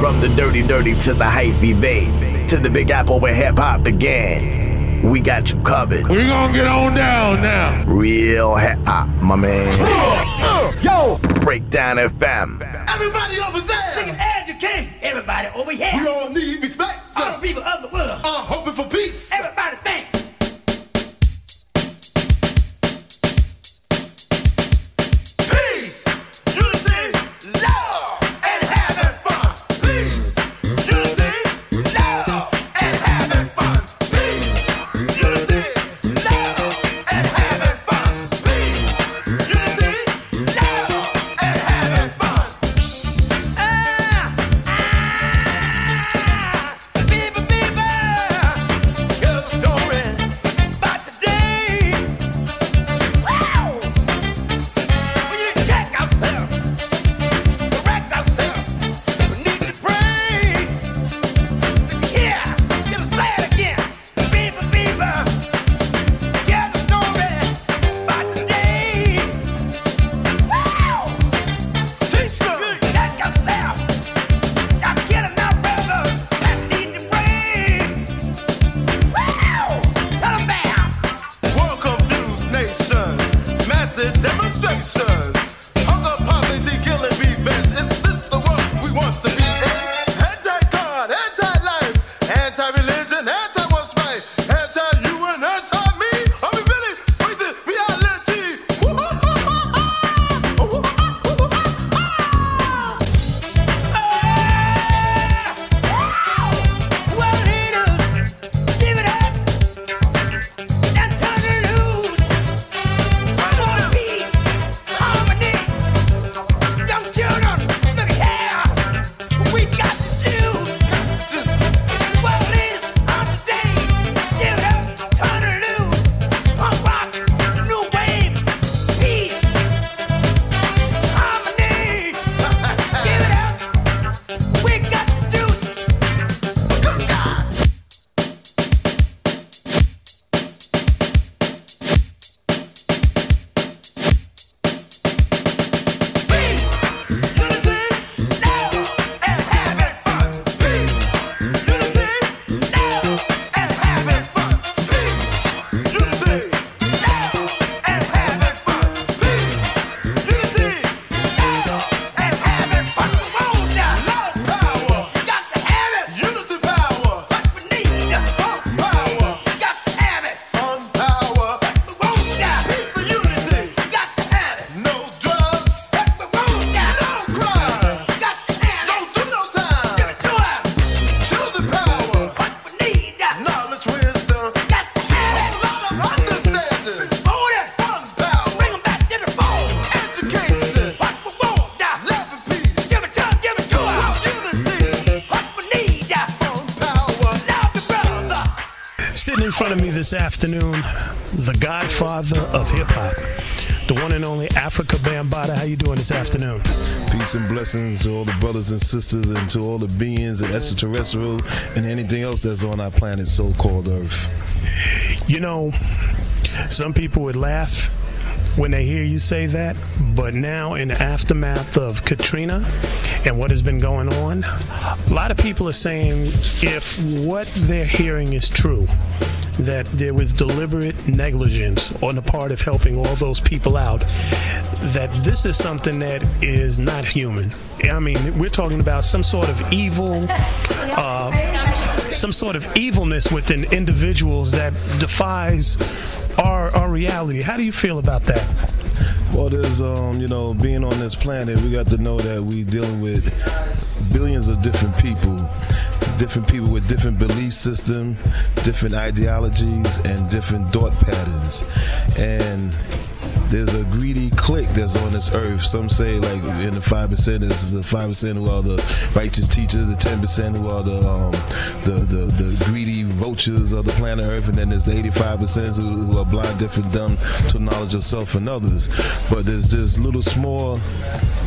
From the dirty to the hyphy bay, to the Big Apple where hip-hop began. We got you covered. We gonna get on down now. Real hip-hop, my man. Yo! Breakdown FM. Everybody over there. Singing education. Everybody over here. We all need respect. All the people of the world. Hoping for peace. Everybody think. In front of me this afternoon, the godfather of hip-hop, the one and only Afrika Bambaataa. How you doing this afternoon? Peace and blessings to all the brothers and sisters and to all the beings and extraterrestrial and anything else that's on our planet so-called Earth. You know, some people would laugh when they hear you say that, but now in the aftermath of Katrina and what has been going on, a lot of people are saying if what they're hearing is true, that there was deliberate negligence on the part of helping all those people out, that this is something that is not human. I mean, we're talking about some sort of evil, some sort of evilness within individuals that defies our reality. How do you feel about that? Well, there's, being on this planet, we got to know that we're dealing with billions of different people with different belief systems, different ideologies, and different thought patterns. And there's a greedy clique that's on this earth. Some say, like, in the 5%, is the 5% who are the righteous teachers, the 10% who are the greedy vultures of the planet Earth, and then there's the 85% who are blind, deaf, and dumb to knowledge of self and others. But there's this little small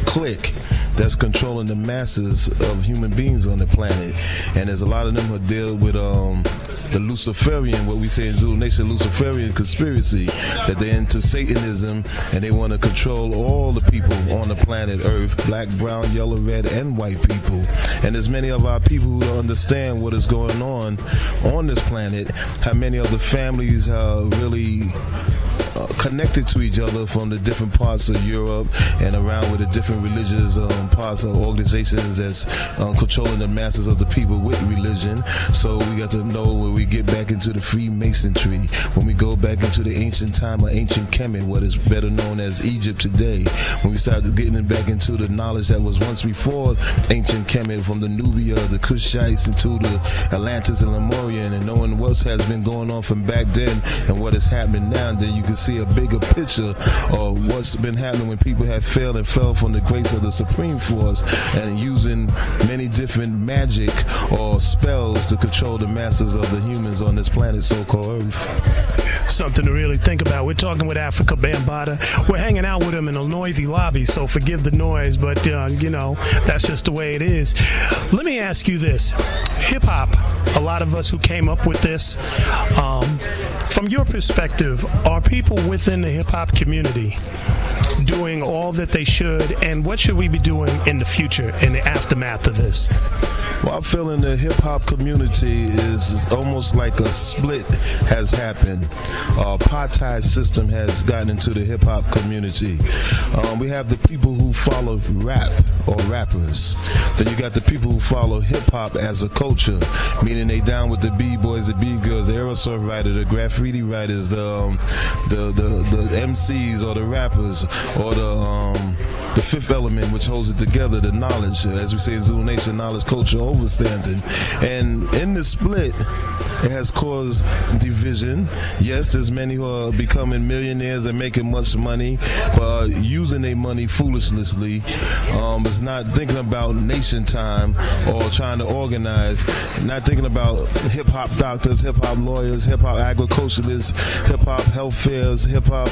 clique that's controlling the masses of human beings on the planet. And there's a lot of them who deal with the Luciferian, what we say in Zulu Nation, Luciferian conspiracy, that they're into Satanism and they want to control all the people on the planet Earth, black, brown, yellow, red, and white people. And there's many of our people who don't understand what is going on this planet, how many of the families are really connected to each other from the different parts of Europe and around with the different religious parts of organizations that's controlling the masses of the people with religion. So we got to know when we get back into the Freemasonry, when we go back into the ancient time of ancient Kemet, what is better known as Egypt today, when we start getting back into the knowledge that was once before ancient Kemet, from the Nubia, the Kushites, into the Atlantis and Lemurian, and knowing what has been going on from back then and what is happening now, then you can see a bigger picture of what's been happening when people have failed and fell from the grace of the Supreme Force and using many different magic or spells to control the masses of the humans on this planet so-called Earth. Something to really think about. We're talking with Afrika Bambaataa. We're hanging out with him in a noisy lobby, so forgive the noise, but you know, that's just the way it is. Let me ask you this. Hip-hop, a lot of us who came up with this, from your perspective, are people within the hip-hop community doing all that they should, and what should we be doing in the future, in the aftermath of this? Well, I'm feeling the hip-hop community is almost like a split has happened. Apartheid system has gotten into the hip-hop community. We have the people who follow rap or rappers. Then you got the people who follow hip-hop as a culture, meaning they down with the B-boys, the B-girls, the aerosol writers, the graffiti writers, the MCs or the rappers, or the fifth element, which holds it together, the knowledge, as we say in Zulu Nation, knowledge, culture, overstanding. And in the split, it has caused division. Yes, there's many who are becoming millionaires and making much money, but using their money foolishly. It's not thinking about nation time or trying to organize, not thinking about hip-hop doctors, hip-hop lawyers, hip-hop agriculturalists, hip-hop health fairs, hip-hop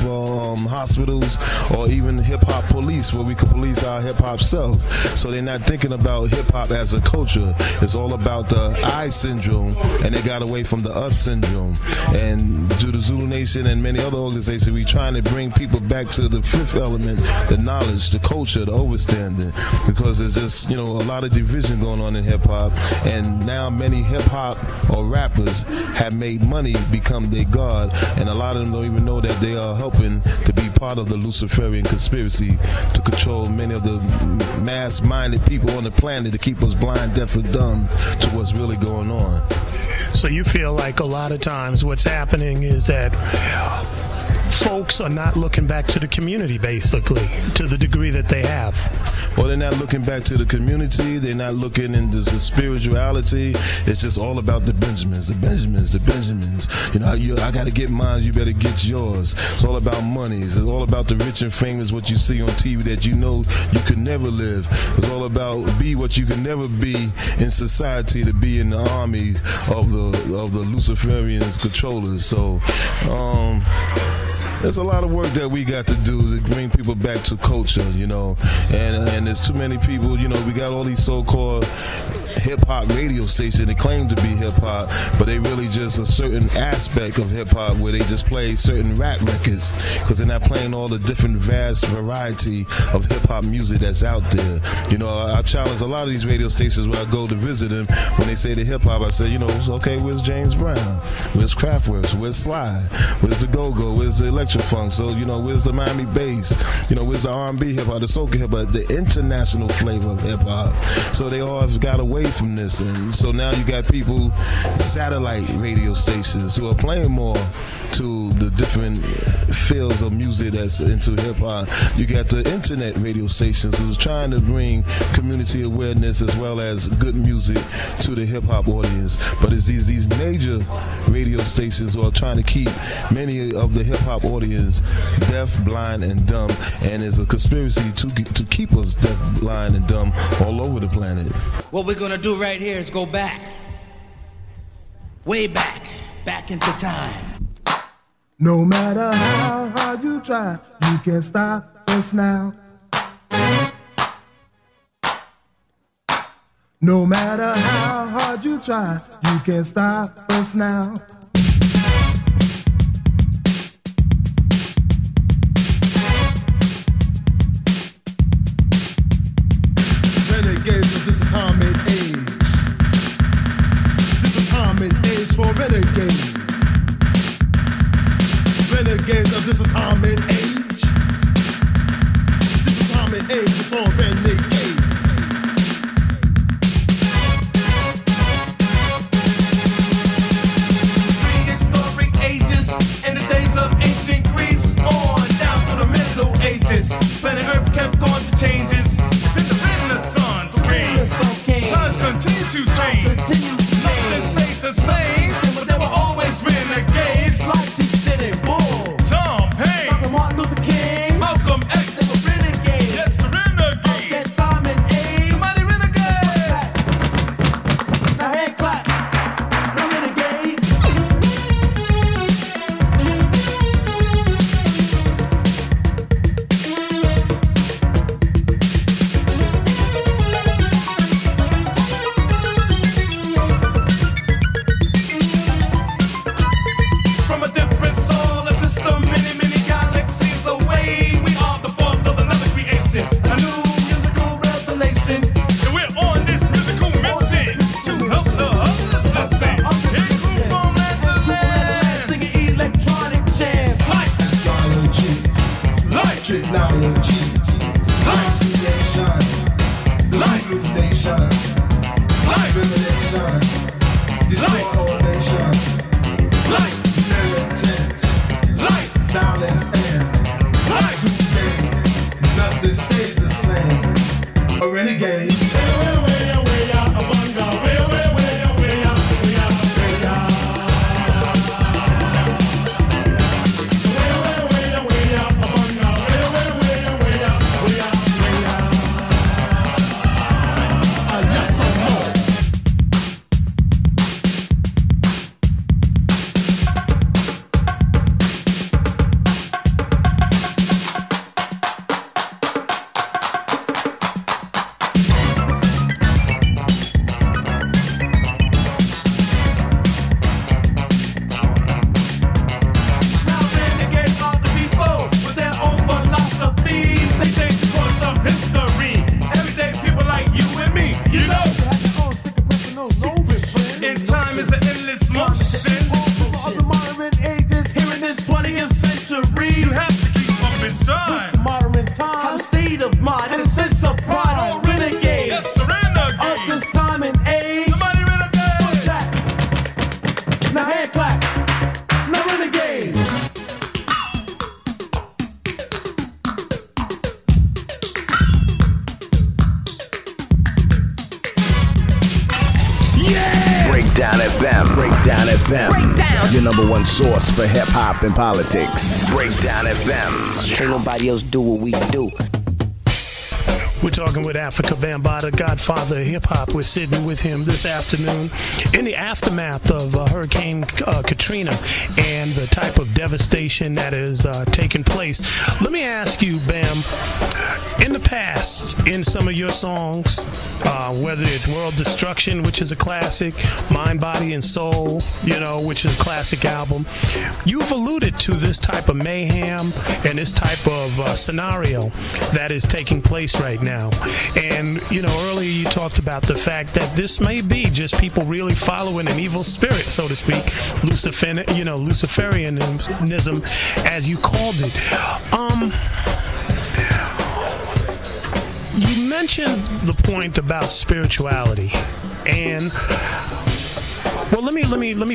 hospitals, or even hip-hop police, where we could police our hip-hop self. So they're not thinking about hip-hop as a culture. It's all about the I syndrome, and they got away from the us syndrome. And due to Zulu Nation and many other organizations, we're trying to bring people back to the fifth element, the knowledge, the culture, the overstanding, because there's just, you know, a lot of division going on in hip-hop, and now many hip-hop or rappers have made money become their god, and a lot of them don't even know that they are helping to be part of the Luciferian conspiracy to control many of the mass-minded people on the planet, to keep us blind, deaf, and dumb to what's really going on. So you feel like a lot of times what's happening is that folks are not looking back to the community, basically, to the degree that they have. Well, they're not looking back to the community. They're not looking into the spirituality. It's just all about the Benjamins, the Benjamins, the Benjamins. You know, I got to get mine, you better get yours. It's all about money. It's all about the rich and famous, what you see on TV that you know you could never live. It's all about be what you can never be in society, to be in the army of the Luciferians controllers. So, there's a lot of work that we got to do to bring people back to culture, you know, and there's too many people, you know, we got all these so-called hip-hop radio stations that claim to be hip-hop, but they really just a certain aspect of hip-hop where they just play certain rap records, because they're not playing all the different vast variety of hip-hop music that's out there. You know, I challenge a lot of these radio stations where I go to visit them. When they say the hip-hop, I say, you know, okay, where's James Brown? Where's Kraftwerk? Where's Sly? Where's the Go-Go? Where's the Electro-Funk? So, you know, where's the Miami bass? You know, where's the R&B hip-hop, the soca hip-hop, the international flavor of hip-hop? So they all have got away from this, and so now you got people, satellite radio stations, who are playing more to the different fields of music that's into hip-hop. You got the internet radio stations who's trying to bring community awareness as well as good music to the hip-hop audience, but it's these major radio stations who are trying to keep many of the hip-hop audience deaf, blind, and dumb, and it's a conspiracy to keep us deaf, blind, and dumb all over the planet. What we're gonna do right here is go back, way back into time. No matter how hard you try, you can't stop us now. No matter how hard you try, you can't stop us now. Renegades of this atomic age. This atomic age for renegades. Renegades of this atomic age. This atomic age for renegades. Prehistoric ages and the days of ancient Greece on down through the Middle Ages. Planet Earth kept on the changes. Then the Renaissance came. Times continue to change. Nothing stayed the same, but there were always renegades. Like T-City Bull, Tom Paine, Dr. Martin Luther King, Malcolm X. They were renegades. Yes, the renegades. Of that time and age. Somebody renegade. Now hand clap. The renegade. From a different solar system, many, many galaxies away, we are the force of another creation, a new musical revelation. And we're on this musical mission to help the others listen. In group on land to land, singing electronic chants like astrology, like technology, like creation, like illumination, like revelation, destroy all nations, like militant, like violence and like doomsday. Nothing stays the same. A renegade. Now renegades are the people with their own philosophies. They change the course of history. Everyday people like you and me, you know. In time is an endless motion. Of the modern ages, here in this 20th century, you have to keep up in stride. Modern time, have a state of mind and a sense of pride. All renegades. Yes, the renegades. Of this time and age. Somebody renegade. What's that? Now hand clap. No renegade. Breakdown FM. Breakdown FM. Your number one source for hip hop and politics. Breakdown FM. Can't nobody else do what we do. We're talking with Afrika Bambaataa, godfather of hip-hop. We're sitting with him this afternoon in the aftermath of Hurricane Katrina and the type of devastation that is taking place. Let me ask you, Bam, in the past, in some of your songs, whether it's World Destruction, which is a classic, Mind, Body, and Soul, you know, which is a classic album, you've alluded to this type of mayhem and this type of scenario that is taking place right now. And, you know, earlier you talked about the fact that this may be just people really following an evil spirit, so to speak, Luciferianism, as you called it. You mentioned the point about spirituality, and well, let me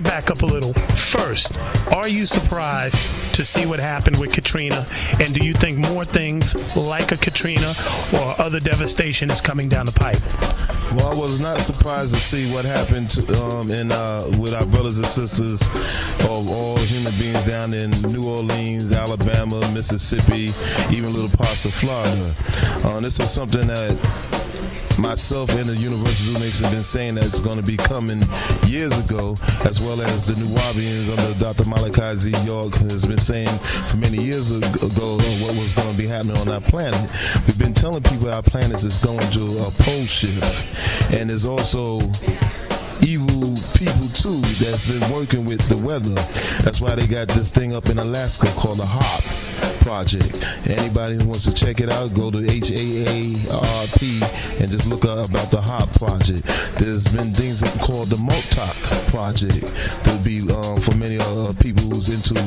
back up a little. First, are you surprised to see what happened with Katrina, and do you think more things like a Katrina or other devastation is coming down the pipe? Well, I was not surprised to see what happened with our brothers and sisters, of all human beings down in New Orleans, Alabama, Mississippi, even little parts of Florida. This is something that myself and the Universal Nation have been saying that it's going to be coming years ago, as well as the Nuwabians under Dr. Malachi Z. York has been saying for many years ago what was going to be happening on our planet. We've been telling people our planet is going through a pole shift, and there's also evil people too that's been working with the weather. That's why they got this thing up in Alaska called the HAARP Project. Anybody who wants to check it out, go to HAARP and just look up about the HAARP Project. There's been things called the Motok Project to be for many people who's into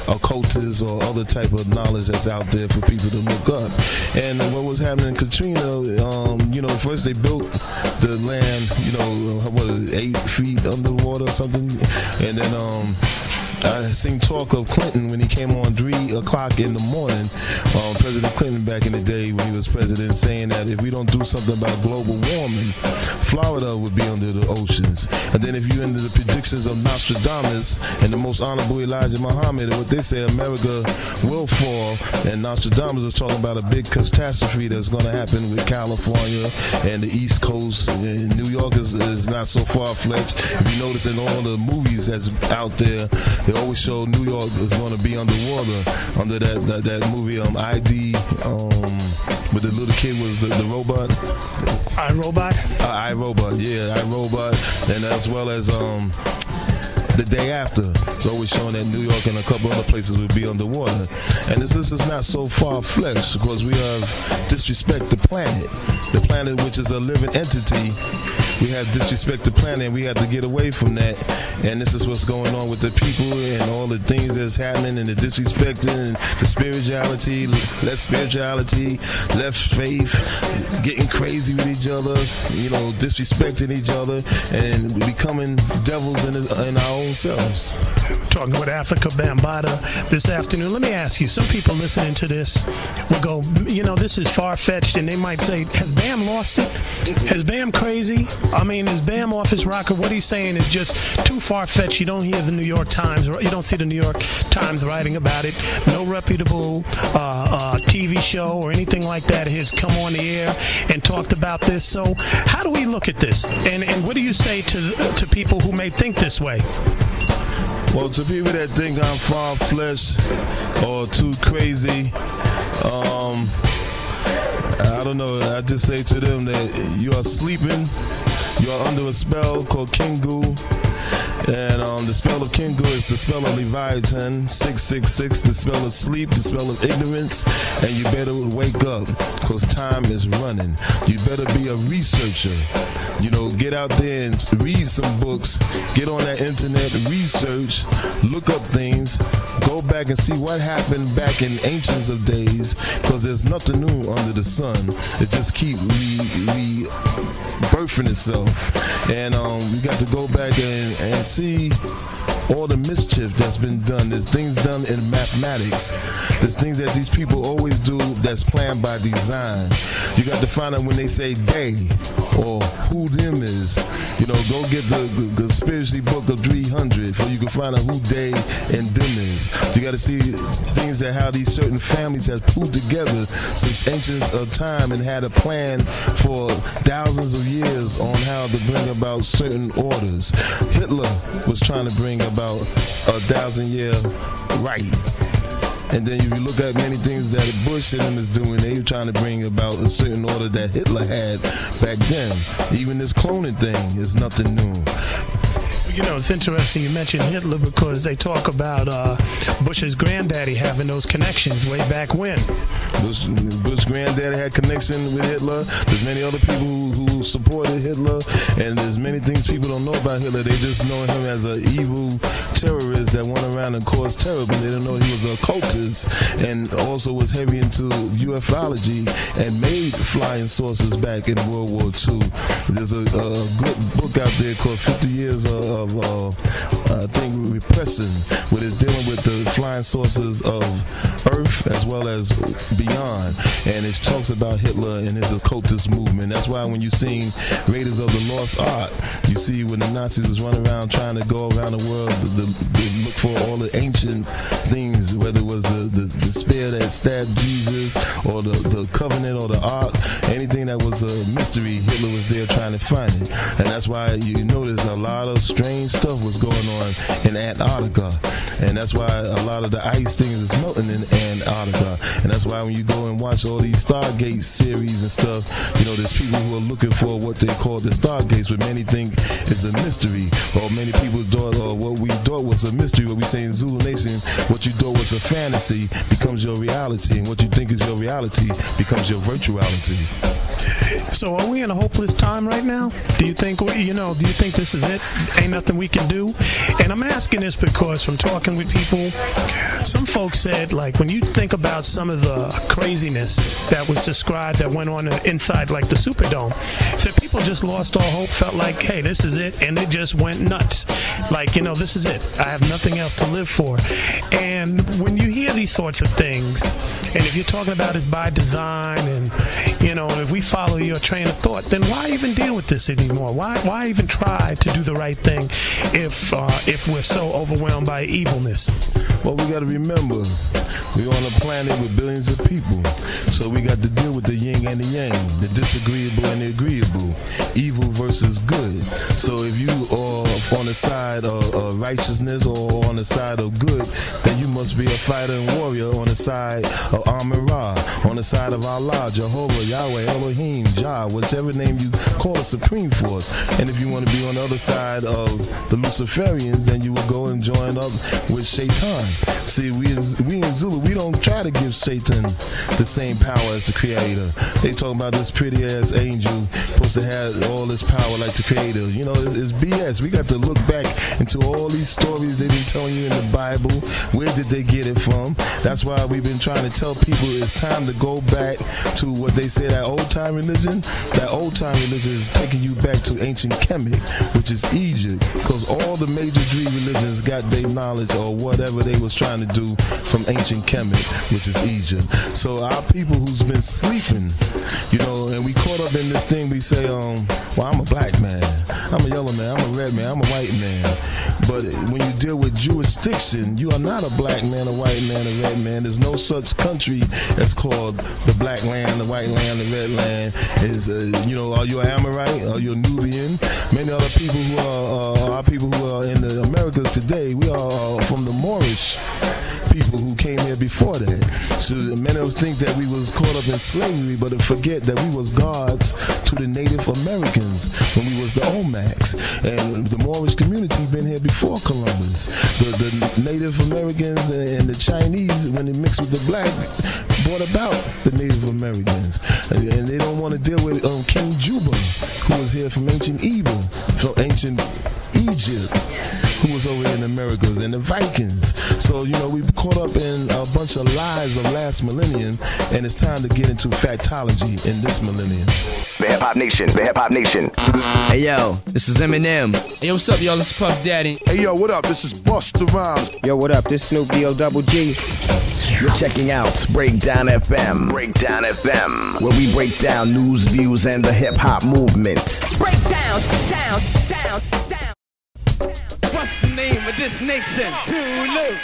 occultists or other type of knowledge that's out there for people to look up. And what was happening in Katrina, first they built the land, 8 feet underwater or something, and then I seen talk of Clinton when he came on 3 o'clock in the morning, President Clinton back in the day when he was president, saying that if we don't do something about global warming, Florida would be under the oceans. And then if you into the predictions of Nostradamus and the most honorable Elijah Muhammad, what they say, America will fall, and Nostradamus was talking about a big catastrophe that's going to happen with California and the East Coast. And New York is not so far-fetched. If you notice in all the movies that's out there, they always show New York is going to be underwater under that movie ID where the little kid was the robot. iRobot? iRobot, yeah, iRobot, and as well as the day after. It's always showing that New York and a couple other places would be underwater. And this is not so far-fetched because we have disrespect the planet. The planet, which is a living entity, we have disrespect the planet, and we have to get away from that. And this is what's going on with the people and all the things that's happening and the disrespecting and the spirituality, less spirituality, less faith, getting crazy with each other, disrespecting each other, and becoming devils in our own selves. Talking with Afrika Bambaataa this afternoon. Let me ask you, some people listening to this will go, this is far-fetched, and they might say, has Bam lost it? Has Bam crazy? I mean, is Bam off his rocker? What he's saying is just too far-fetched. You don't hear the New York Times, you don't see the New York Times writing about it. No reputable TV show or anything like that has come on the air and talked about this. So how do we look at this? And what do you say to people who may think this way? Well, to people that think I'm far-fetched or too crazy, I don't know. I just say to them that you are sleeping. You are under a spell called Kingu. And the spell of Kingu is the spell of Leviathan, 666, the spell of sleep, the spell of ignorance. And you better wake up because time is running. You better be a researcher. Get out there and read some books. Get on that internet, research, look up things, go back and see what happened back in ancients of days, because there's nothing new under the sun. It just keeps rebirthing itself. And we got to go back and see all the mischief that's been done. There's things done in mathematics. There's things that these people always do that's planned by design. You got to find out when they say they or who them is. Go get the conspiracy book of 300 so you can find out who they and them is. You got to see things that how these certain families have put together since ancient of time and had a plan for thousands of years on how to bring about certain orders. Hitler was trying to bring about 1,000-year right. And then if you look at many things that Bush and them is doing, they were trying to bring about a certain order that Hitler had back then. Even this cloning thing is nothing new. It's interesting you mentioned Hitler because they talk about Bush's granddaddy having those connections way back when. Bush's granddaddy had connection with Hitler. There's many other people who supported Hitler, and there's many things people don't know about Hitler. They just know him as an evil terrorist that went around and caused terror, but they don't know he was an occultist and also was heavy into ufology and made flying saucers back in World War II. There's a good book out there called 50 Years of repression, where it's dealing with the flying saucers of Earth as well as beyond, and it talks about Hitler and his occultist movement. That's why when you seen Radio Raiders of the Lost Ark. You see, when the Nazis was running around trying to go around the world to look for all the ancient things, whether it was the spear that stabbed Jesus or the covenant or the ark, anything that was a mystery, Hitler was there trying to find it. And that's why you notice a lot of strange stuff was going on in Antarctica. And that's why a lot of the ice things is melting in Antarctica. And that's why when you go and watch all these Stargate series and stuff, you know, there's people who are looking for what they call the Stargates, but many think is a mystery, or many people thought, or what we thought was a mystery, what we say in Zulu Nation, what you thought was a fantasy becomes your reality, and what you think is your reality becomes your virtuality. So are we in a hopeless time right now? Do you think, do you think this is it? Ain't nothing we can do? And I'm asking this because from talking with people, some folks said, like, when you think about some of the craziness that was described that went on inside, like the Superdome, said people just lost all hope, felt like, hey, this is it, and it just went nuts. Like, this is it. I have nothing else to live for. And when you hear these sorts of things, and if you're talking about it's by design, and, if we follow your train of thought, then why even deal with this anymore? Why even try to do the right thing if we're so overwhelmed by evilness? Well, we got to remember, we're on a planet with billions of people, so we got to deal with the yin and the yang, the disagreeable and the agreeable, evil versus good. So if you are on the side of righteousness or on the side of good, then you must be a fighter and warrior on the side of Amun-Ra, on the side of Allah, Jehovah, Yahweh, Elohim, Jah, whichever name you call a supreme force. And if you want to be on the other side of the Luciferians, then you will go and join up with Shaitan. See, we in Zulu, we don't try to give Satan the same power as the Creator. They talk about this pretty ass angel supposed to have all this power like the Creator. It's BS. We got to look back into all these stories they've been telling you in the Bible. Where did they get it from? That's why we've been trying to tell people it's time to go back to what they say, that old time religion. That old time religion is taking you back to ancient Kemet, which is Egypt, because all the major three religions got their knowledge or whatever they was trying to do from ancient Kemet, which is Egypt. So our people who's been sleeping, and we caught up in this thing, we say, well, I'm a black man, I'm a yellow man, I'm a red man, I'm a white man. But when you deal with jurisdiction, you are not a black man, a white man, a red man. There's no such country as called the black land, the white land, the red land. Are you an Amorite? Are you a Nubian? Many other people who are people who are in the Americas today, we are from the Moorish people who came here before that. So many of us think that we was caught up in slavery, but forget that we was gods to the Native Americans when we was the Olmecs. And the Moorish community been here before Columbus. The Native Americans and the Chinese, when they mixed with the black, brought about the Native Americans. And they don't want to deal with King Juba, who was here from ancient ancient Egypt, who was over in the Americas, and the Vikings. So, we caught up in a bunch of lies of last millennium, and it's time to get into factology in this millennium. The Hip Hop Nation, the Hip Hop Nation. Hey yo, this is Eminem. Hey, what's up, y'all? This is Puff Daddy. Hey yo, what up? This is Busta Rhymes. Yo, what up? This is Snoop D-O-double-G. You're checking out Breakdown FM. Breakdown FM, where we break down news, views, and the hip hop movement. Breakdown, down. What's the name of this nation? Tulu.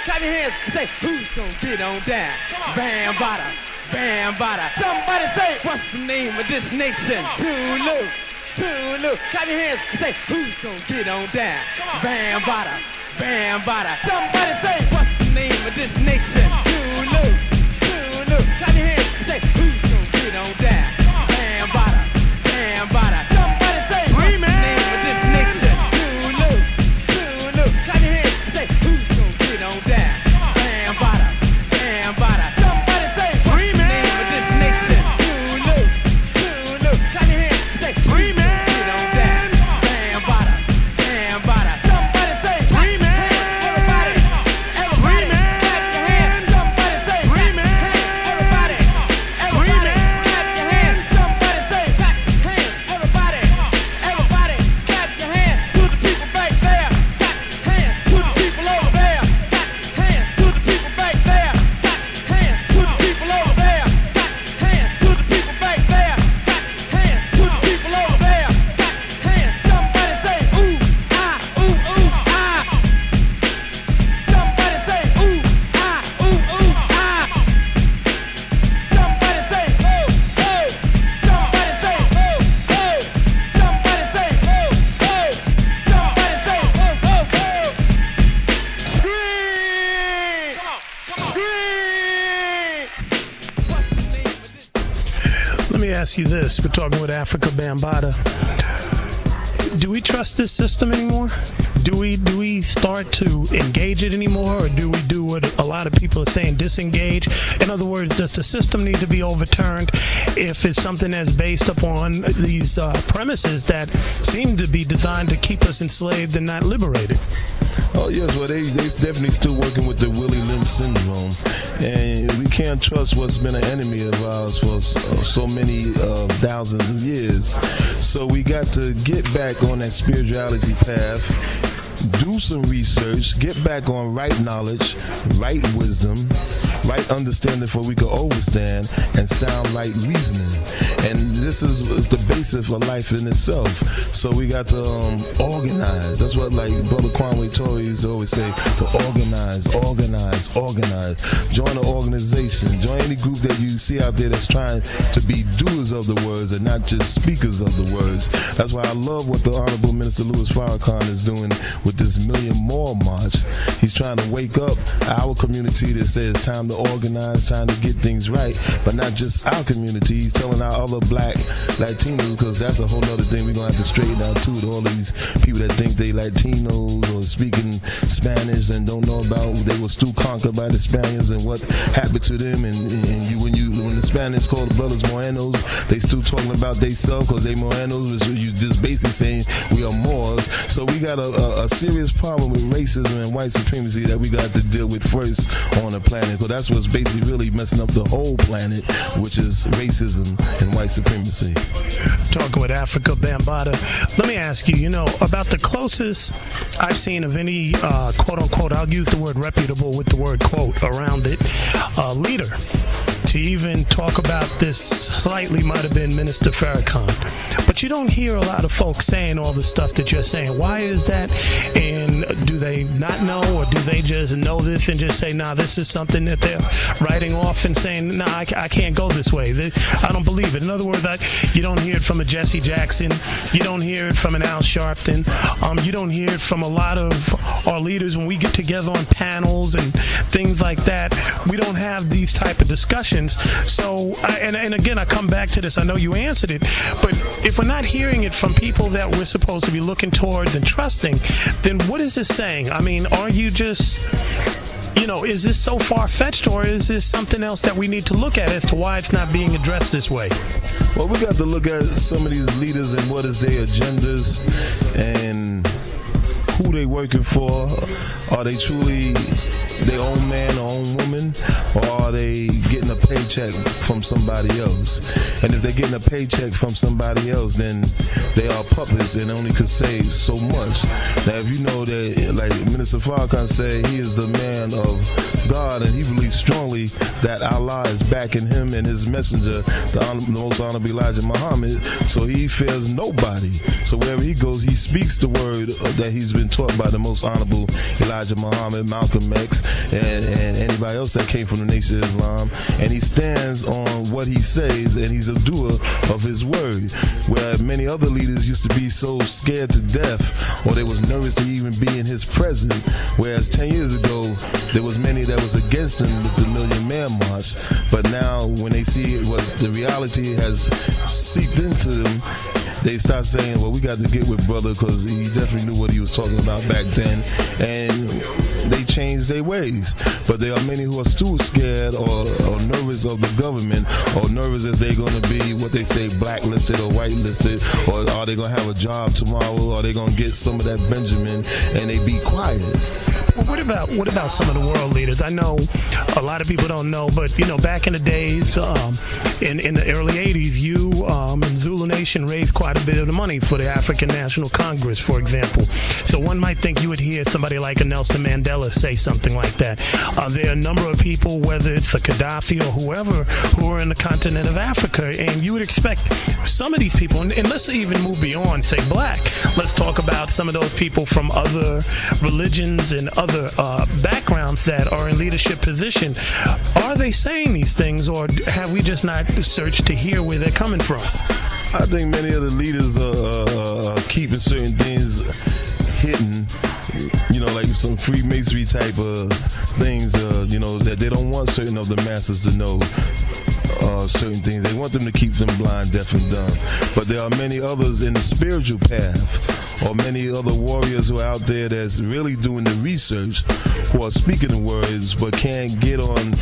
Clap your hands and say, who's gonna get on down? Bam, bada, bam, bada. Somebody say, what's the name of this nation? Tulu. Clap your hands and say, who's gonna get on down? Bam, bada, bam, bada. Somebody say, what's the name of this nation? Tulu. Clap your hands and say, who's gonna get on down? Bam, bada, bam, bada. Somebody say, what's the name of this nation? Tulu. Clap your hands and say, who's gonna get on down? Bam, bada, bam, bada. Somebody say, what's the name of this nation? Tulu. Clap your hands and say, who's gonna get on down? Bam, bada, bam, bada. Somebody say, everybody, clap your hands. ask you this. We're talking with Afrika Bambaataa. Do we trust this system anymore? Do we start to engage it anymore, or do we do what a lot of people are saying, disengage? In other words, does the system need to be overturned if it's something that's based upon these premises that seem to be designed to keep us enslaved and not liberated? Oh yes, well they definitely still working with the Willie Lynch syndrome, and we can't trust what's been an enemy of ours for so many thousands of years. So we got to get back on that spirituality path, do some research, get back on right knowledge, right wisdom, right understanding for we can overstand, and sound right reasoning. And this is the basis for life in itself. So we got to organize. That's what, like Brother Kwame Ture used to always say, to organize, organize, organize. Join an organization. Join any group that you see out there that's trying to be doers of the words and not just speakers of the words. That's why I love what the Honorable Minister Louis Farrakhan is doing with this Million More March. He's trying to wake up our community that says it's time to organize, time to get things right, but not just our community. He's telling our other black Latinos, because that's a whole other thing we're going to have to straighten out too, to all these people that think they Latinos or speaking Spanish and don't know about they were still conquered by the Spaniards and what happened to them. And when the Spaniards call the brothers Morenos, they still talking about they self because they Morenos. You just basically saying we are Moors. So we got a serious problem with racism and white supremacy that we got to deal with first on the planet, because that's what's basically really messing up the whole planet, which is racism and white supremacy. Talking with Afrika Bambaataa. Let me ask you, about the closest I've seen of any quote-unquote, I'll use the word reputable with the word quote around it, leader to even talk about this slightly might have been Minister Farrakhan. But you don't hear a lot of folks saying all the stuff that you're saying. Why is that? And do they not know, or do they just know this and just say, nah, this is something that they're writing off and saying, nah, I can't go this way. I don't believe it. In other words, you don't hear it from a Jesse Jackson. You don't hear it from an Al Sharpton. You don't hear it from a lot of our leaders when we get together on panels and things like that. We don't have these type of discussions. So, and again, I come back to this. I know you answered it, but if we're not hearing it from people that we're supposed to be looking towards and trusting, then what is this saying? I mean, are you just, is this so far-fetched, or is this something else that we need to look at as to why it's not being addressed this way? Well, we got to look at some of these leaders and what is their agendas and who they working for. Are they truly their own man or own woman, or are they getting a paycheck from somebody else? And if they're getting a paycheck from somebody else, then they are puppets and only could say so much. Now, if you know that, like Minister Farrakhan said, he is the man of God, and he believes strongly that Allah is backing him and his messenger, the most honorable Elijah Muhammad, so he fears nobody. So wherever he goes, he speaks the word that he's been taught by the most honorable Elijah Muhammad, Malcolm X, and anybody else that came from the Nation of Islam, and he stands on what he says, and he's a doer of his word, where many other leaders used to be so scared to death, or they was nervous to even be in his presence, whereas 10 years ago there was many that was against him with the Million Man March. But now when they see what the reality has seeped into them, they start saying, well, we got to get with brother, because he definitely knew what he was talking about back then, and they changed their ways. But there are many who are still scared or nervous of the government, or nervous as they're going to be, what they say, blacklisted or whitelisted, or are they going to have a job tomorrow, are they going to get some of that Benjamin, and they be quiet. Well, what about some of the world leaders? I know a lot of people don't know, but back in the days, in the early '80s, you and Zulu Nation raised quite a bit of the money for the African National Congress, for example. So one might think you would hear somebody like a Nelson Mandela say something like that. There are a number of people, whether it's a Gaddafi or whoever, who are in the continent of Africa, and you would expect some of these people, and let's even move beyond, say, black. Let's talk about some of those people from other religions and other backgrounds that are in leadership position. Are they saying these things, or have we just not searched to hear where they're coming from? I think many of the leaders are keeping certain things hidden like some Freemasonry type of things, that they don't want certain of the masses to know certain things. They want them to keep them blind, deaf, and dumb. But there are many others in the spiritual path, or many other warriors who are out there that's really doing the research, who are speaking the words, but can't get on,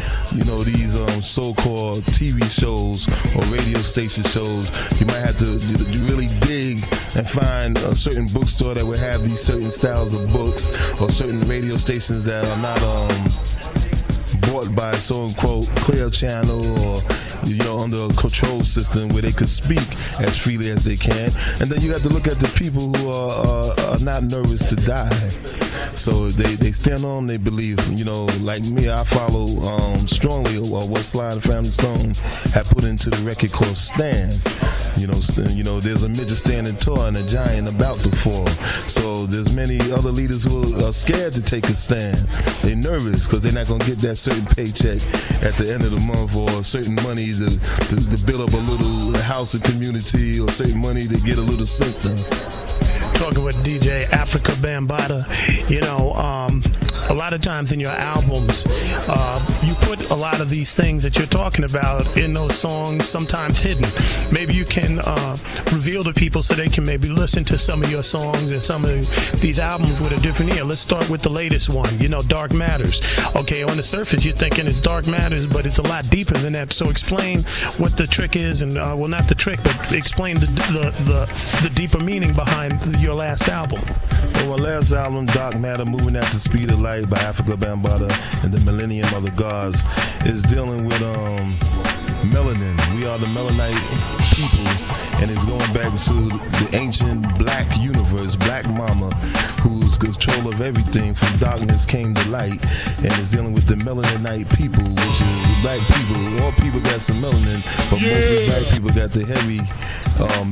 these so-called TV shows or radio station shows. You might have to really dig and find a certain bookstore that would have these certain styles of books, or certain radio stations that are not bought by so-called Clear Channel, or under a control system where they could speak as freely as they can. And then you have to look at the people who are not nervous to die. So they stand on their belief. Like me, I follow strongly what Sly and Family Stone have put into the record called Stand. There's a midget standing tall and a giant about to fall. So there's many other leaders who are scared to take a stand. They're nervous because they're not going to get that certain paycheck at the end of the month, or certain money to build up a little house and community, or certain money to get a little something. Talking with DJ Afrika Bambaataa, a lot of times in your albums, you put a lot of these things that you're talking about in those songs, sometimes hidden. Maybe you can reveal to people so they can maybe listen to some of your songs and some of these albums with a different ear. Let's start with the latest one, Dark Matters. Okay, on the surface you're thinking it's Dark Matters, but it's a lot deeper than that. So explain what the trick is, and well, not the trick, but explain the deeper meaning behind your last album. Well, my last album, Dark Matter, Moving at the Speed of Light by Afrika Bambaataa and the Millennium of the Gods, is dealing with melanin. We are the melanite people, and it's going back to the ancient black universe, Black Mama, who's control of everything. From darkness came the light, and it's dealing with the melaninite people, which is black people. All people got some melanin, but mostly black people got the heavy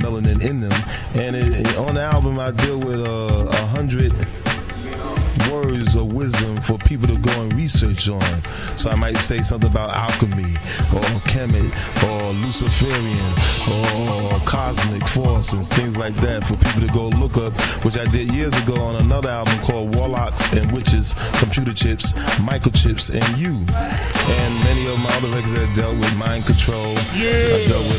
melanin in them. And on the album, I deal with 100 words of wisdom for people to go and research on. So I might say something about alchemy, or Kemet, or Luciferian, or cosmic forces, things like that, for people to go look up, which I did years ago on another album called Warlocks and Witches, Computer Chips, Microchips, and You. And many of my other records that dealt with mind control. I dealt with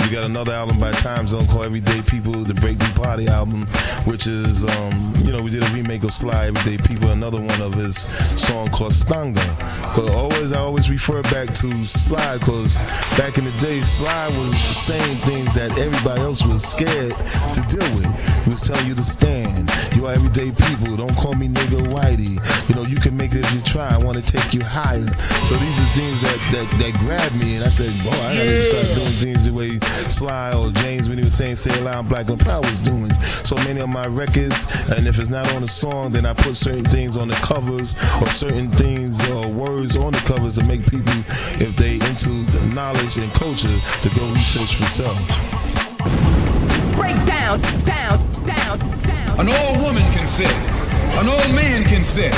we got another album by Time Zone called Everyday People, the Breakthrough Party album, which is we did a remake of Sly, Everyday People, another one of his song called Stanga. Because I always refer back to Sly, because back in the day, Sly was saying things that everybody else was scared to deal with. He was telling you to stand. You are everyday people. Don't call me nigga whitey. You can make it if you try. I want to take you higher. So these are things that grabbed me, and I said, boy, I gotta start doing things the way Sly or James, when he was saying "Say it loud, black and proud" was doing. So many of my records, and if it's not on a song, then I put certain things on the covers, or certain things or words on the covers to make people, if they into knowledge and culture, to go research for self. Break down. An old woman can sit, an old man can sit,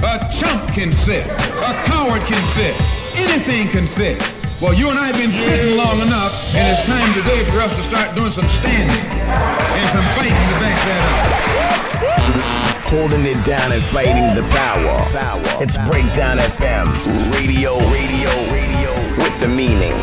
a chump can sit, a coward can sit, anything can sit. Well, you and I have been sitting long enough, and it's time today for us to start doing some standing and some fighting to back that up. Holding it down and fighting the power. It's Breakdown FM, radio with the meaning.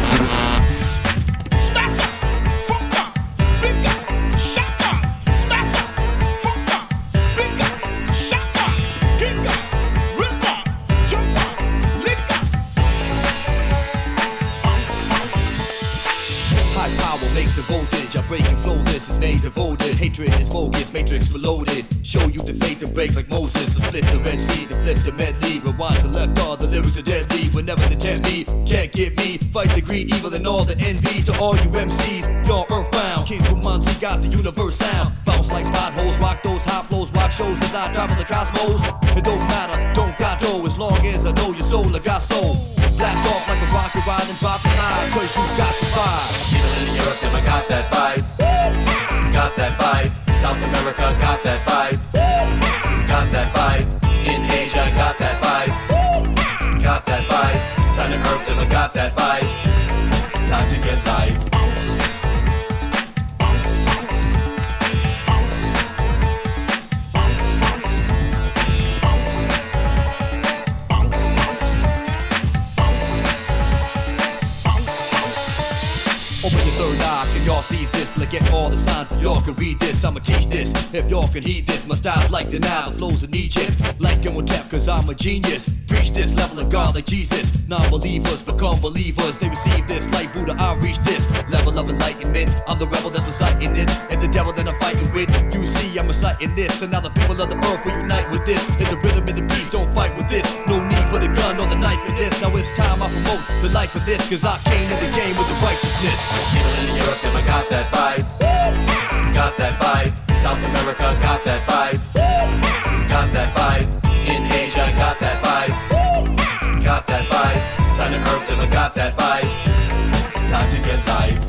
Devoted, hatred is bogus, matrix reloaded. Show you the faith to break like Moses. To split the Red Sea, to flip the medley. Rewind, select all the lyrics are deadly. Whenever they tempt me, can't get me. Fight the greed, evil, and all the envy. To all you MCs, y'all earthbound. King Kumansu got the universe sound. Bounce like potholes, rock those hot flows, rock shows as I travel the cosmos. It don't matter, don't got dough, as long as I know your soul, I got soul. Blast off like a rocket ride and drop the line, cause you got the vibe. Feel it in the earth, and I got that vibe. Got that vibe. South America got that vibe. Got that vibe. In Asia got that vibe. Got that vibe. Planet Earth never got that vibe. Time to get live. Y'all can read this, I'ma teach this. If y'all can heed this, my style's like the Nile, the flows in Egypt. Like on tap, cause I'm a genius. Preach this level of God like Jesus. Non-believers become believers. They receive this like Buddha, I reach this level of enlightenment. I'm the rebel that's reciting this. And the devil that I'm fighting with. You see, I'm reciting this. And now the people of the earth will unite with this. In the rhythm and the beats, don't fight with this. No need for the gun or the knife for this. Now it's time I promote the life of this. Cause I came to the game with the righteousness. People in Europe, I got that vibe. Got that vibe. South America got that vibe. Got that vibe. In Asia got that vibe. Got that vibe. Planet Earth, I got that vibe. Time to get live.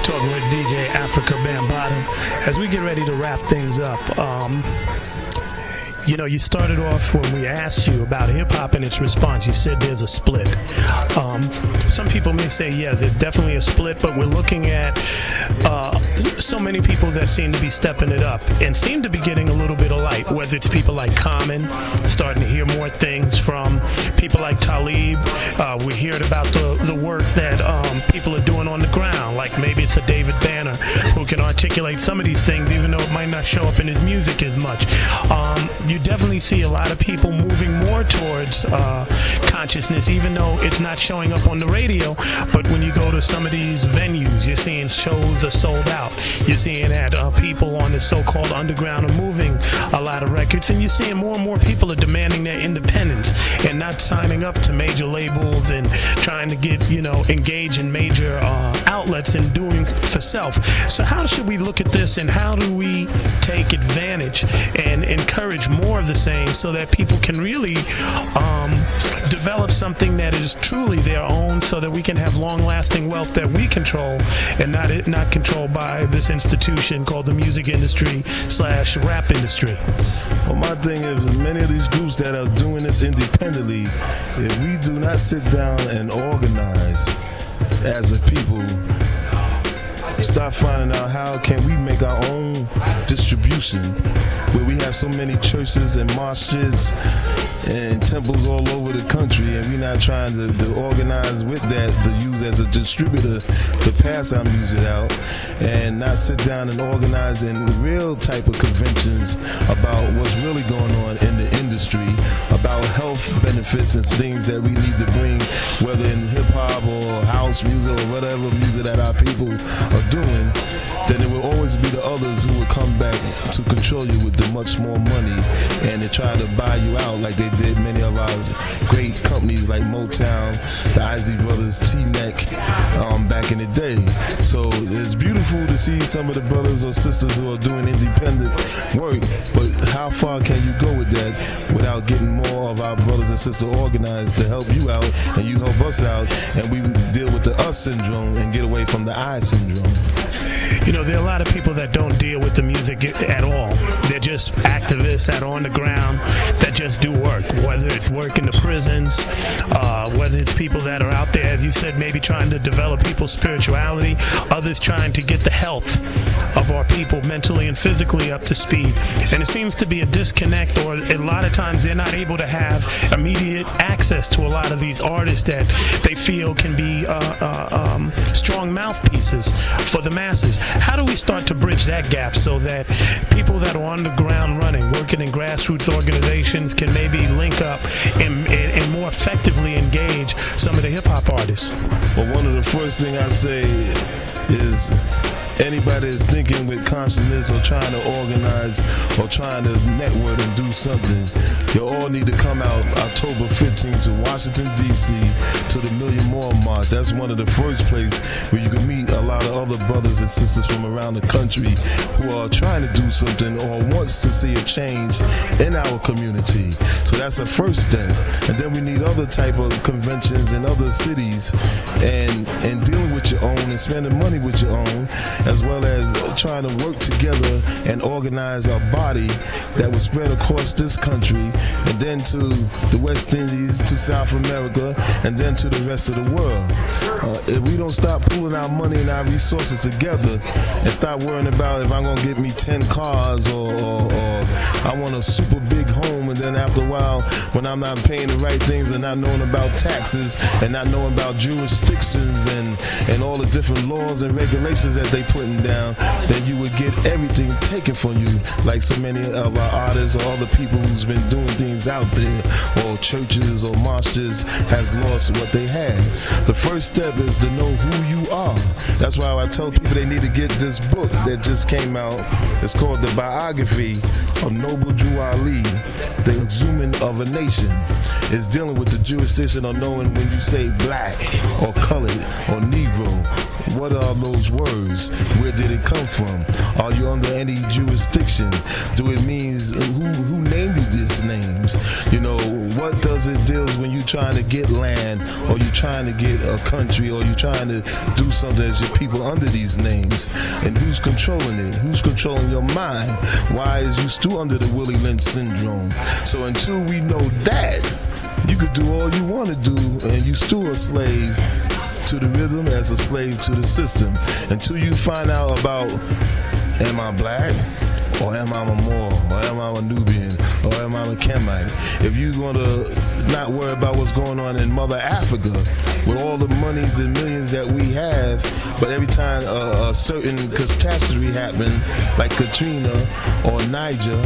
Talking with DJ Afrika Bambaataa. As we get ready to wrap things up, you know, you started off when we asked you about hip-hop and its response. You said there's a split. Some people may say, yeah, there's definitely a split, but we're looking at so many people that seem to be stepping it up and seem to be getting a little bit of light, whether it's people like Common, starting to hear more things from people like Talib. We heard about the work that people are doing on the ground, like maybe it's a David Banner who can articulate some of these things, even though it might not show up in his music as much. You definitely see a lot of people moving more towards consciousness, even though it's not showing up on the radio. But when you go to some of these venues, you're seeing shows are sold out. You're seeing that people on the so-called underground are moving a lot of records, and you're seeing more and more people are demanding their independence and not signing up to major labels and trying to get, you know, engage in major outlets and doing for self. So how should we look at this, and how do we take advantage and encourage more of the same so that people can really develop something that is truly their own, so that we can have long-lasting wealth that we control and not controlled by this institution called the music industry / rap industry? Well, my thing is, many of these groups that are doing this independently, if we do not sit down and organize as a people, start finding out how can we make our own distribution, where we have so many churches and mosques and temples all over the country, and we're not trying to organize with that to use as a distributor to pass our music out, and not sit down and organize in real type of conventions about what's really going on in the industry, about health benefits and things that we need to bring, whether in hip-hop or house music or whatever music that our people are doing. Then it will always be the others who will come back to control you with the much more money, and they try to buy you out like they did many of our great companies like Motown, the Isley Brothers, T-Neck, back in the day. So it's beautiful to see some of the brothers or sisters who are doing independent work, but how far can you go with that without getting more of our brothers and sisters organized to help you out, and you help us out, and we deal with the us syndrome and get away from the I syndrome? You know, there are a lot of people that don't deal with the music at all. They're just activists that are on the ground that just do work, whether it's work in the prisons, whether it's people that are out there, as you said, maybe trying to develop people's spirituality, others trying to get the health of our people mentally and physically up to speed. And it seems to be a disconnect, or a lot of times they're not able to have immediate access to a lot of these artists that they feel can be strong mouthpieces for the masses. How do we start to bridge that gap so that people that are on the ground running, working in grassroots organizations, can maybe link up and more effectively engage some of the hip-hop artists? Well, one of the first things I say is, anybody that's thinking with consciousness or trying to organize or trying to network and do something, you all need to come out October 15th to Washington, D.C. to the Million More March. That's one of the first places where you can meet a lot of other brothers and sisters from around the country who are trying to do something or wants to see a change in our community. So that's the first step. And then we need other type of conventions in other cities, and dealing with your own and spending money with your own. as well as trying to work together and organize a body that would spread across this country and then to the West Indies, to South America, and then to the rest of the world. If we don't start pooling our money and our resources together and start worrying about if I'm going to get me 10 cars or I want a super big home, and then after a while when I'm not paying the right things and not knowing about taxes and not knowing about jurisdictions and all the different laws and regulations that they putting down, then you would get everything taken from you, like so many of our artists or other people who's been doing things out there, or churches or mosques has lost what they had. The first step is to know who you are. That's why I tell people they need to get this book that just came out. It's called The Biography of Noble Drew Ali, The Exhuming of a Nation. It's dealing with the jurisdiction of knowing when you say black or colored or Negro, what are those words? Where did it come from? Are you under any jurisdiction? Do it means who named you these names? You know, what does it deal when you trying to get land, or you trying to get a country, or you trying to do something as your people under these names? And who's controlling it? Who's controlling your mind? Why is you still under the Willie Lynch syndrome? So until we know that, you could do all you want to do, and you still a slave to the rhythm as a slave to the system. Until you find out about, am I black? Or am I a Moor? Or am I a Nubian? Or am I a Kemite? If you're going to not worry about what's going on in Mother Africa, with all the monies and millions that we have, but every time a certain catastrophe happen, like Katrina or Niger,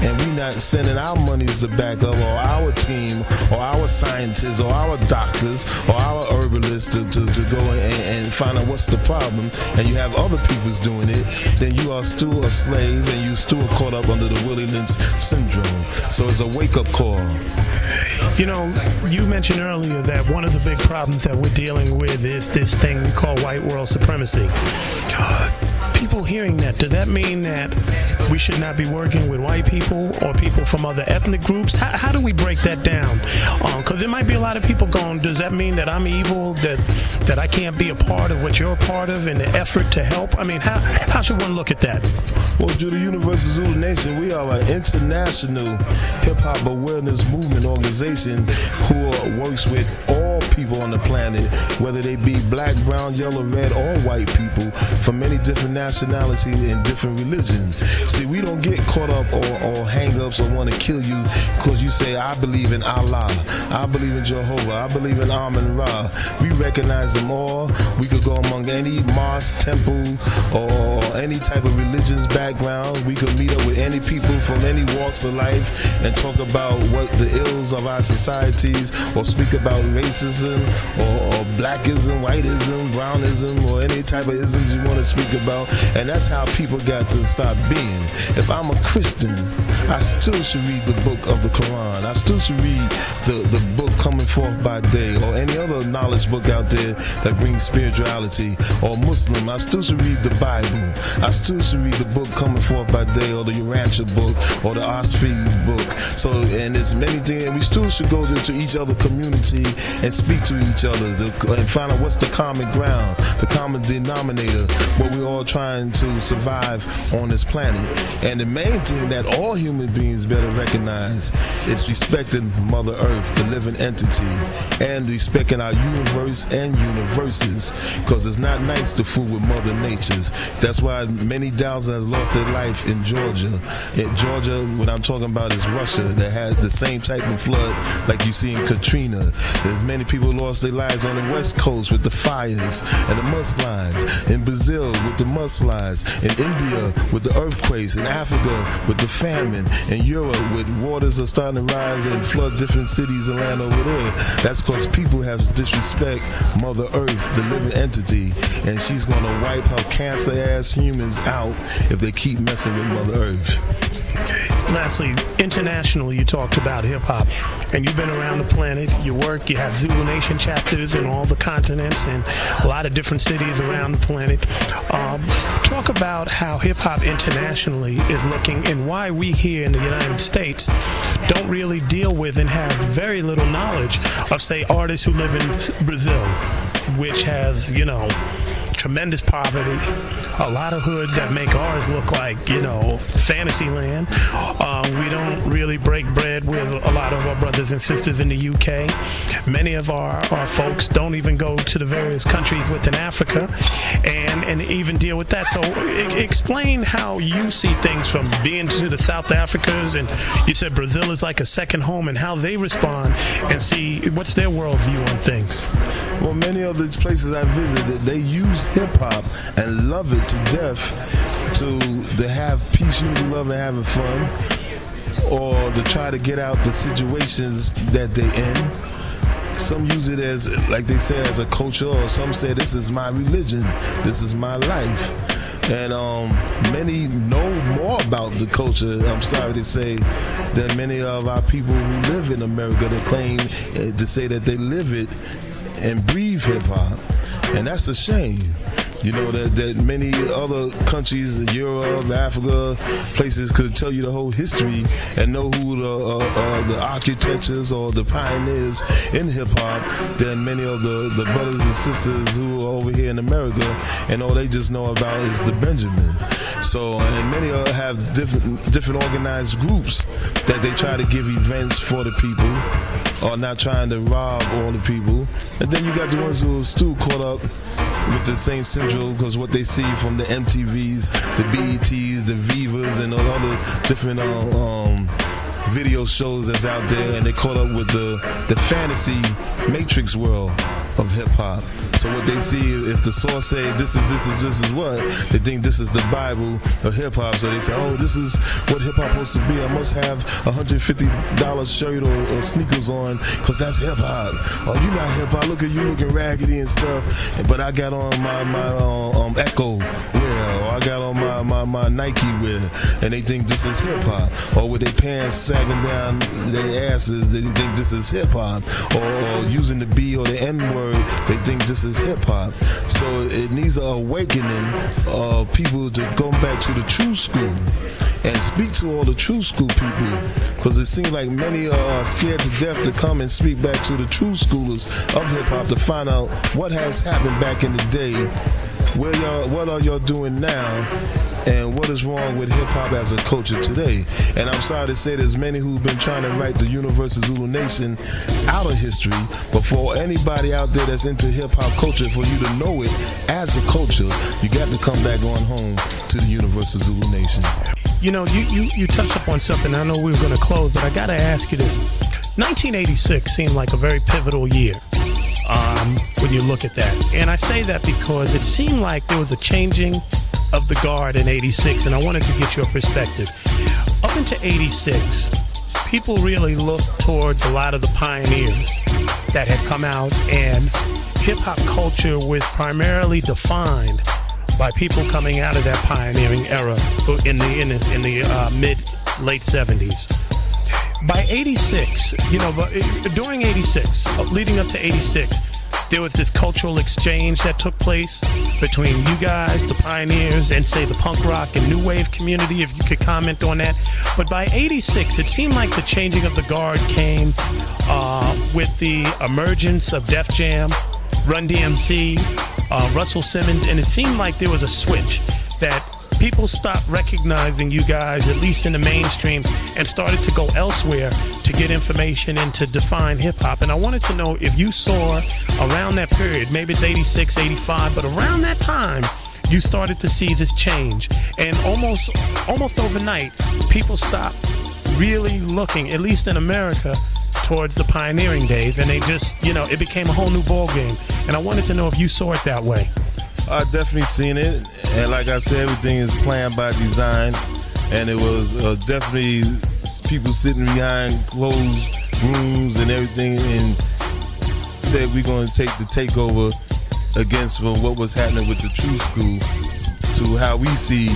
and we not sending our monies to back up, or our team, or our scientists, or our doctors, or our herbalists to go and find out what's the problem, and you have other people's doing it, then you are still a slave, and you still caught up under the Willie Lynch syndrome. So it's a wake-up call. You know, you mentioned earlier that one of the big problems that we're dealing with is this thing we call white world supremacy. People hearing that, does that mean that we should not be working with white people or people from other ethnic groups? How do we break that down? Because there might be a lot of people going, does that mean that I'm evil, that I can't be a part of what you're a part of in the effort to help? I mean, how should one look at that? Well, through the Universal Zulu Nation, we are an international hip-hop awareness movement organization who works with all people on the planet, whether they be black, brown, yellow, red, or white people from many different nationalities and different religions. See, we don't get caught up or hang-ups or want to kill you because you say, I believe in Allah, I believe in Jehovah, I believe in Amun-Ra. We recognize them all. We could go among any mosque, temple, or any type of religious background. We could meet up with any people from any walks of life and talk about what the ills of our societies, or speak about racism or blackism, whiteism, brownism, or any type of isms you want to speak about. And that's how people got to stop being. If I'm a Christian, I still should read the book of the Quran. I still should read the book Coming Forth by Day, or any other knowledge book out there that brings spirituality. Or Muslim, I still should read the Bible. I still should read the book Coming Forth by Day, or the Urantia book, or the Osprey book. So, and there's many things, and we still should go to each other community and speak to each other and find out what's the common ground, the common denominator, what we're all trying to survive on this planet. And the main thing that all human beings better recognize is respecting Mother Earth, the living entity, and respecting our universe and universes, because it's not nice to fool with Mother Nature's. That's why many thousands lost their life in Georgia. In Georgia, what I'm talking about is Russia, that has the same type of flood like you see in Katrina. There's many people lost their lives on the West Coast with the fires and the mudslides, in Brazil with the mudslides, in India with the earthquakes, in Africa with the famine, in Europe with waters are starting to rise and flood different cities and land over there. That's because people have disrespect Mother Earth, the living entity, and she's going to wipe her cancer-ass humans out if they keep messing with Mother Earth. Lastly, internationally, you talked about hip-hop, and you've been around the planet. You work, you have Zulu Nation chapters in all the continents and a lot of different cities around the planet. Talk about how hip-hop internationally is looking, and why we here in the United States don't really deal with and have very little knowledge of, say, artists who live in Brazil, which has, you know, tremendous poverty, a lot of hoods that make ours look like, fantasy land. We don't really break bread with a lot of our brothers and sisters in the UK. Many of our folks don't even go to the various countries within Africa and even deal with that. So explain how you see things from being to the South Africas, and you said Brazil is like a second home, and how they respond and see what's their worldview on things. Well, many of the places I visited, they use hip-hop and love it to death to have peace, unity, love, and having fun, or to try to get out the situations that they're in. Some use it as, like they say, as a culture, or some say this is my religion, this is my life. And many know more about the culture, I'm sorry to say, than many of our people who live in America that claim to say that they live it and breathe hip-hop. And that's a shame. That many other countries, Europe, Africa, places could tell you the whole history and know who the architectures or the pioneers in hip-hop than many of the brothers and sisters who are over here in America, and all they just know about is the Benjamin. So, and many have different organized groups that they try to give events for the people, or not trying to rob all the people. And then you got the ones who are still caught up with the same central, because what they see from the MTVs, the BETs, the Vivas, and all other different video shows that's out there, and they caught up with the fantasy matrix world of hip-hop. So what they see, if the source say this is what, they think this is the Bible of hip-hop. So they say, oh, this is what hip-hop supposed to be. I must have $150 shirt or sneakers on, because that's hip-hop. Oh, you not hip-hop. Look at you looking raggedy and stuff. But I got on my Echo wear, or I got on my Nike wear, and they think this is hip-hop. Or with their pants sagging down their asses, they think this is hip-hop. Or using the B or the N-word, they think this is hip-hop. So it needs an awakening of people to go back to the true school and speak to all the true school people, because it seems like many are scared to death to come and speak back to the true schoolers of hip-hop to find out what has happened back in the day, what are y'all doing now, and what is wrong with hip-hop as a culture today. And I'm sorry to say there's many who've been trying to write the Universal Zulu Nation out of history, but for anybody out there that's into hip-hop culture, for you to know it as a culture, you got to come back on home to the Universal Zulu Nation. You touched upon something. I know we were going to close, but I got to ask you this. 1986 seemed like a very pivotal year when you look at that. And I say that because it seemed like there was a changing of the guard in 86, and I wanted to get your perspective. Up into 86, people really looked towards a lot of the pioneers that had come out, and hip-hop culture was primarily defined by people coming out of that pioneering era in the mid-late 70s. By 86, during 86, leading up to 86, there was this cultural exchange that took place between you guys, the pioneers, and say the punk rock and new wave community, if you could comment on that. But by 86, it seemed like the changing of the guard came with the emergence of Def Jam, Run DMC, Russell Simmons, and it seemed like there was a switch that people stopped recognizing you guys, at least in the mainstream, and started to go elsewhere to get information and to define hip-hop. And I wanted to know if you saw around that period, maybe it's 86, 85, but around that time, you started to see this change. And almost overnight, people stopped really looking, at least in America, towards the pioneering days, and they just, it became a whole new ball game. And I wanted to know if you saw it that way. I definitely seen it, and like I said, everything is planned by design, and it was definitely people sitting behind closed rooms and everything, and said we're going to take the takeover against what was happening with the true school to how we see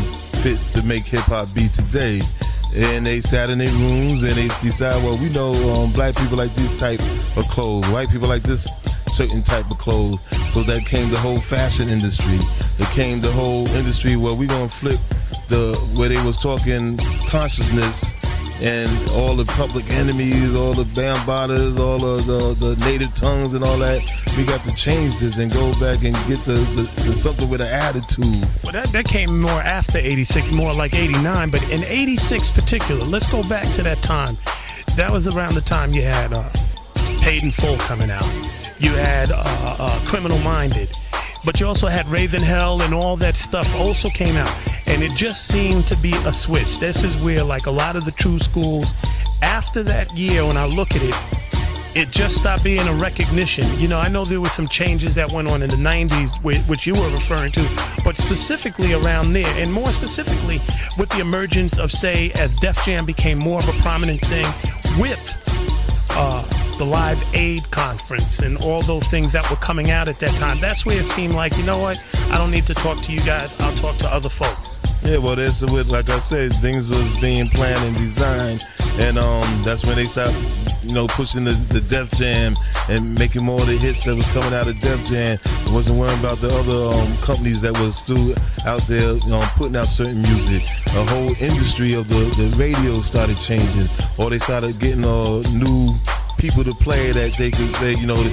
fit to make hip-hop be today. And they sat in their rooms and they decided, well, we know black people like this type of clothes, white people like this certain type of clothes. So that came the whole fashion industry. It came the whole industry where we're going to flip where they was talking consciousness and all the public enemies, all the Bambaatas, all of the native tongues and all that. We got to change this and go back and get to something with an attitude. Well, that came more after 86, more like 89. But in 86 particular, let's go back to that time. That was around the time you had Paid in Full coming out. You had Criminal Minded. But you also had Raven Hell, and all that stuff also came out. And it just seemed to be a switch. This is where, like, a lot of the true schools, after that year, when I look at it, it just stopped being a recognition. You know, I know there were some changes that went on in the 90s, which you were referring to, but specifically around there, and more specifically with the emergence of, say, as Def Jam became more of a prominent thing with the Live Aid Conference and all those things that were coming out at that time. That's where it seemed like, you know what, I don't need to talk to you guys, I'll talk to other folks. Yeah, well, that's what, like I said, things was being planned and designed, and that's when they started, you know, pushing the Def Jam and making more of the hits that was coming out of Def Jam. I wasn't worrying about the other companies that was still out there, you know, putting out certain music. The whole industry of the radio started changing, or they started getting new people to play that they could say, you know, the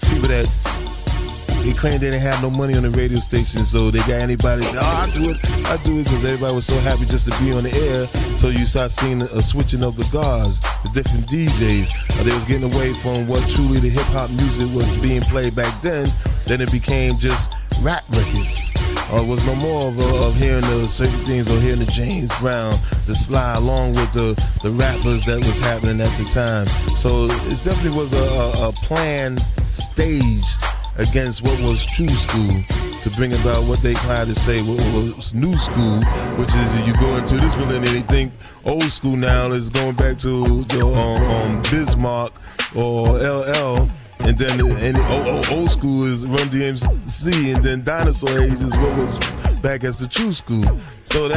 people that they claimed they didn't have no money on the radio station, so they got anybody say, I do it, because everybody was so happy just to be on the air. So you start seeing a switching of the guards, the different DJs. They was getting away from what truly the hip-hop music was being played back then. Then it became just rap records. It was no more of hearing the certain things, or hearing the James Brown, the Sly, along with the rappers that was happening at the time. So it definitely was a planned stage against what was true school, to bring about what they tried to say what was new school, which is you go into this millennium, they think old school now is going back to Bismarck or LL, and then old school is Run DMC, and then Dinosaur Age is what was back as the true school. So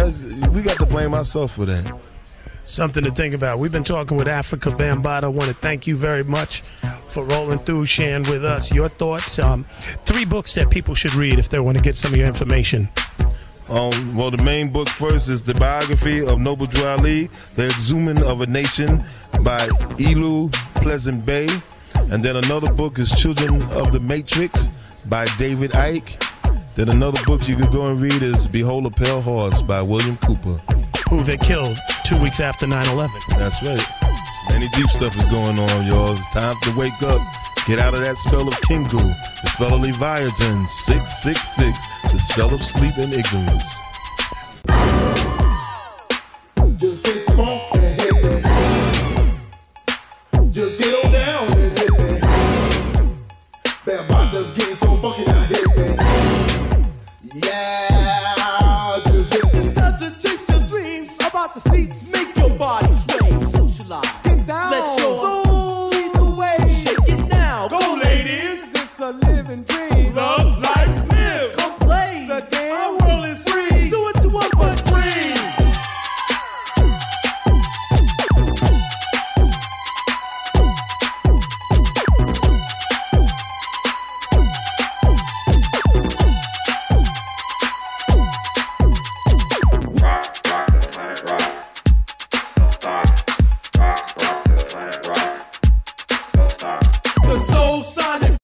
we got to blame ourselves for that. Something to think about. We've been talking with Afrika Bambaataa. I want to thank you very much for rolling through, sharing with us your thoughts. 3 books that people should read if they want to get some of your information. Well, the main book first is the biography of Noble Drew Ali, The Exhuming of a Nation by Elu Pleasant Bay. And then another book is Children of the Matrix by David Icke. Then another book you could go and read is Behold a Pale Horse by William Cooper, who they killed 2 weeks after 9/11. That's right. Many deep stuff is going on, y'all. It's time to wake up. Get out of that spell of Kingu, the spell of Leviathan, 666, the spell of sleep and ignorance. Just get funk and hit me. Just get on down and hit me. Bambaataa's getting so funky now, hit me. Yeah, just hit me. It's time to chase your dreams about the seats. Make your body sway, socialize. Get down, let your soul lead the way. Shake it now, go ladies. It's a living dream. Love, life, live. Come play the game. Our world is free. Do it to us, but free. The soul